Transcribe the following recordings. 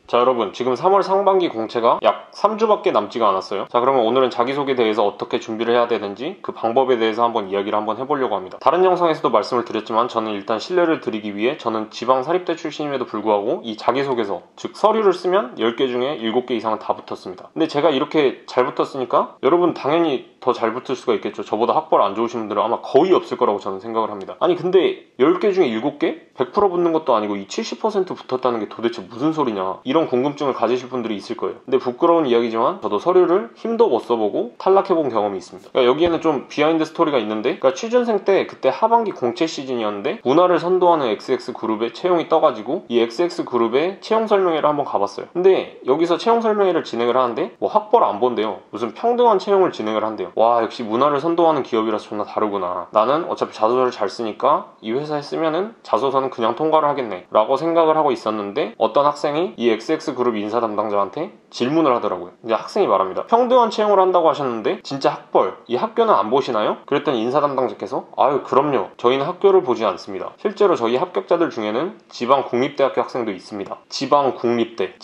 자, 여러분, 지금 3월 상반기 공채가 약 3주밖에 남지가 않았어요. 자, 그러면 오늘은 자기소개에 대해서 어떻게 준비를 해야 되는지 그 방법에 대해서 한번 이야기를 한번 해보려고 합니다. 다른 영상에서도 말씀을 드렸지만 저는 일단 신뢰를 드리기 위해 저는 지방사립대 출신임에도 불구하고 이 자기소개서, 즉 서류를 쓰면 10개 중에 7개 이상은 다 붙었습니다. 근데 제가 이렇게 잘 붙었으니까 여러분 당연히 더 잘 붙을 수가 있겠죠. 저보다 학벌 안 좋으신 분들은 아마 거의 없을 거라고 저는 생각을 합니다. 아니 근데 10개 중에 7개? 100% 붙는 것도 아니고 이 70% 붙었다는 게 도대체 무슨 소리냐, 이런 궁금증을 가지실 분들이 있을 거예요. 근데 부끄러운 이야기지만 저도 서류를 힘도 못 써보고 탈락해본 경험이 있습니다. 그러니까 여기에는 좀 비하인드 스토리가 있는데, 그러니까 취준생 때 그때 하반기 공채 시즌이었는데 문화를 선도하는 XX그룹에 채용이 떠가지고 이 XX그룹의 채용 설명회를 한번 가봤어요. 근데 여기서 채용 설명회를 진행을 하는데 뭐 학벌 안 본대요. 무슨 평등한 채용을 진행을 한대요. 와, 역시 문화를 선도하는 기업이라서 존나 다르구나. 나는 어차피 자소서를 잘 쓰니까 이 회사에 쓰면은 자소서는 그냥 통과를 하겠네 라고 생각을 하고 있었는데, 어떤 학생이 이 XX그룹 인사 담당자한테 질문을 하더라고요. 이제 학생이 말합니다. 평등한 채용을 한다고 하셨는데 진짜 학벌, 이 학교는 안 보시나요? 그랬더니 인사 담당자께서 아유 그럼요, 저희는 학교를 보지 않습니다. 실제로 저희 합격자들 중에는 지방국립대학교 학생도 있습니다. 지방국립대.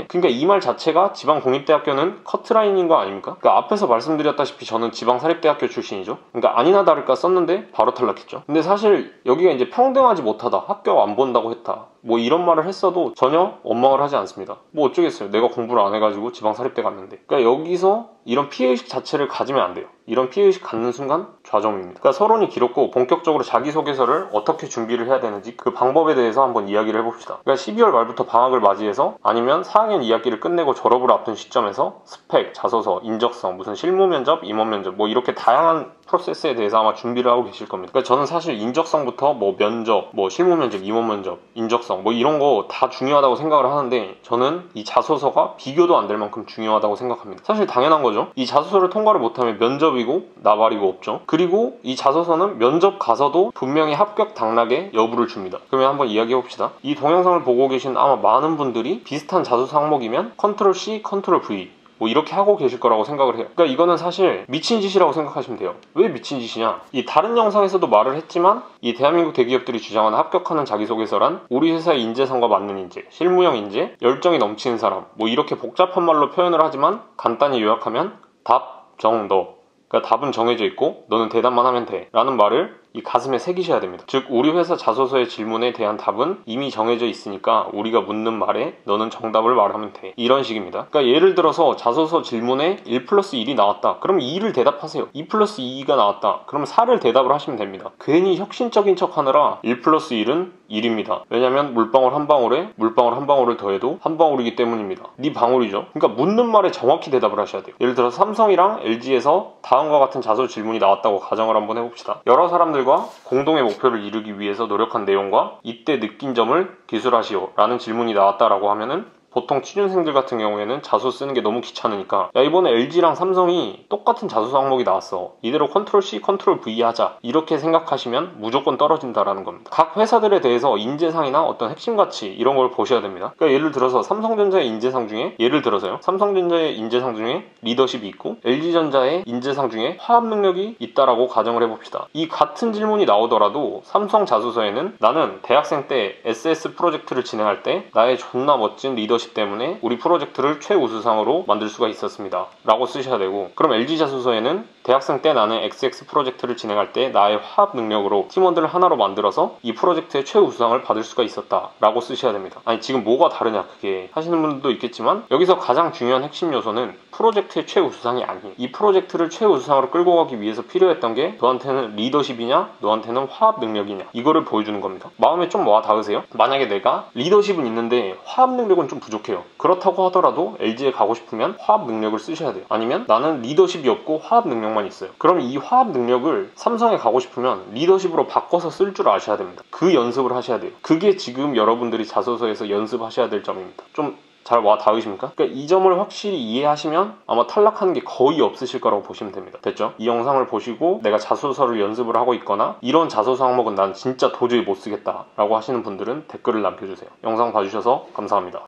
그러니까 이 말 자체가 지방국립대학교는 커트라인인 거 아닙니까? 그러니까 앞에서 말씀드렸다시피 저는 지방사립대학교 출신이죠. 그러니까 아니나 다를까 썼는데 바로 탈락했죠. 근데 사실 여기가 이제 평등하지 못하다, 학교 안 본다고 했다, 뭐 이런 말을 했어도 전혀 원망을 하지 않습니다. 뭐 어쩌겠어요. 내가 공부를 안 해가지고 지방사립대 갔는데. 그러니까 여기서 이런 피해의식 자체를 가지면 안 돼요. 이런 피해의식 갖는 순간 좌정입니다. 그러니까 서론이 길었고 본격적으로 자기소개서를 어떻게 준비를 해야 되는지 그 방법에 대해서 한번 이야기를 해봅시다. 그러니까 12월 말부터 방학을 맞이해서 아니면 4학년 2학기를 끝내고 졸업을 앞둔 시점에서 스펙, 자소서, 인적성, 무슨 실무면접, 임원면접 뭐 이렇게 다양한 프로세스에 대해서 아마 준비를 하고 계실 겁니다. 그러니까 저는 사실 인적성부터 뭐 면접, 뭐 실무면접, 임원면접, 인적성 뭐 이런 거 다 중요하다고 생각을 하는데, 저는 이 자소서가 비교도 안 될 만큼 중요하다고 생각합니다. 사실 당연한 거죠. 이 자소서를 통과를 못하면 면접이고 나발이고 없죠. 그리고 이 자소서는 면접 가서도 분명히 합격 당락에 여부를 줍니다. 그러면 한번 이야기해봅시다. 이 동영상을 보고 계신 아마 많은 분들이 비슷한 자소서 항목이면 컨트롤 C, 컨트롤 V 뭐 이렇게 하고 계실 거라고 생각을 해요. 그러니까 이거는 사실 미친 짓이라고 생각하시면 돼요. 왜 미친 짓이냐? 이 다른 영상에서도 말을 했지만 이 대한민국 대기업들이 주장하는 합격하는 자기소개서란 우리 회사의 인재상과 맞는 인재, 실무형 인재, 열정이 넘치는 사람 뭐 이렇게 복잡한 말로 표현을 하지만 간단히 요약하면 답, 정, 너. 그러니까 답은 정해져 있고 너는 대답만 하면 돼 라는 말을 이 가슴에 새기셔야 됩니다. 즉 우리 회사 자소서의 질문에 대한 답은 이미 정해져 있으니까 우리가 묻는 말에 너는 정답을 말하면 돼, 이런 식입니다. 그러니까 예를 들어서 자소서 질문에 1+1이 나왔다, 그럼 2를 대답하세요. 2+2가 나왔다, 그럼 4를 대답을 하시면 됩니다. 괜히 혁신적인 척 하느라 1+1은 1입니다. 왜냐면 물방울 한 방울에 물방울 한 방울을 더해도 한 방울이기 때문입니다. 네 방울이죠. 그러니까 묻는 말에 정확히 대답을 하셔야 돼요. 예를 들어서 삼성이랑 LG에서 다음과 같은 자소 질문이 나왔다고 가정을 한번 해봅시다. 여러 사람들과 공동의 목표를 이루기 위해서 노력한 내용과 이때 느낀 점을 기술하시오 라는 질문이 나왔다라고 하면은 보통 취준생들 같은 경우에는 자소 쓰는 게 너무 귀찮으니까 야 이번에 LG랑 삼성이 똑같은 자소서 항목이 나왔어, 이대로 컨트롤 C, 컨트롤 V 하자, 이렇게 생각하시면 무조건 떨어진다라는 겁니다. 각 회사들에 대해서 인재상이나 어떤 핵심 가치 이런 걸 보셔야 됩니다. 그러니까 예를 들어서 삼성전자의 인재상 중에 삼성전자의 인재상 중에 리더십이 있고 LG전자의 인재상 중에 화합 능력이 있다라고 가정을 해봅시다. 이 같은 질문이 나오더라도 삼성 자소서에는 나는 대학생 때 SS 프로젝트를 진행할 때 나의 존나 멋진 리더십 때문에 우리 프로젝트를 최우수상으로 만들 수가 있었습니다 라고 쓰셔야 되고, 그럼 LG 자소서에는 대학생 때 나는 XX 프로젝트를 진행할 때 나의 화합 능력으로 팀원들을 하나로 만들어서 이 프로젝트의 최우수상을 받을 수가 있었다 라고 쓰셔야 됩니다. 아니 지금 뭐가 다르냐 그게 하시는 분들도 있겠지만, 여기서 가장 중요한 핵심 요소는 프로젝트의 최우수상이 아니에요. 이 프로젝트를 최우수상으로 끌고 가기 위해서 필요했던 게 너한테는 리더십이냐 너한테는 화합 능력이냐, 이거를 보여주는 겁니다. 마음에 좀 와 닿으세요? 만약에 내가 리더십은 있는데 화합 능력은 좀 부족해요. 그렇다고 하더라도 LG에 가고 싶으면 화합 능력을 쓰셔야 돼요. 아니면 나는 리더십이 없고 화합 능력만 있어요. 그럼 이 화합 능력을 삼성에 가고 싶으면 리더십으로 바꿔서 쓸 줄 아셔야 됩니다. 그 연습을 하셔야 돼요. 그게 지금 여러분들이 자소서에서 연습하셔야 될 점입니다. 좀 잘 와 닿으십니까? 그러니까 이 점을 확실히 이해하시면 아마 탈락하는 게 거의 없으실 거라고 보시면 됩니다. 됐죠? 이 영상을 보시고 내가 자소서를 연습을 하고 있거나 이런 자소서 항목은 난 진짜 도저히 못 쓰겠다 라고 하시는 분들은 댓글을 남겨주세요. 영상 봐주셔서 감사합니다.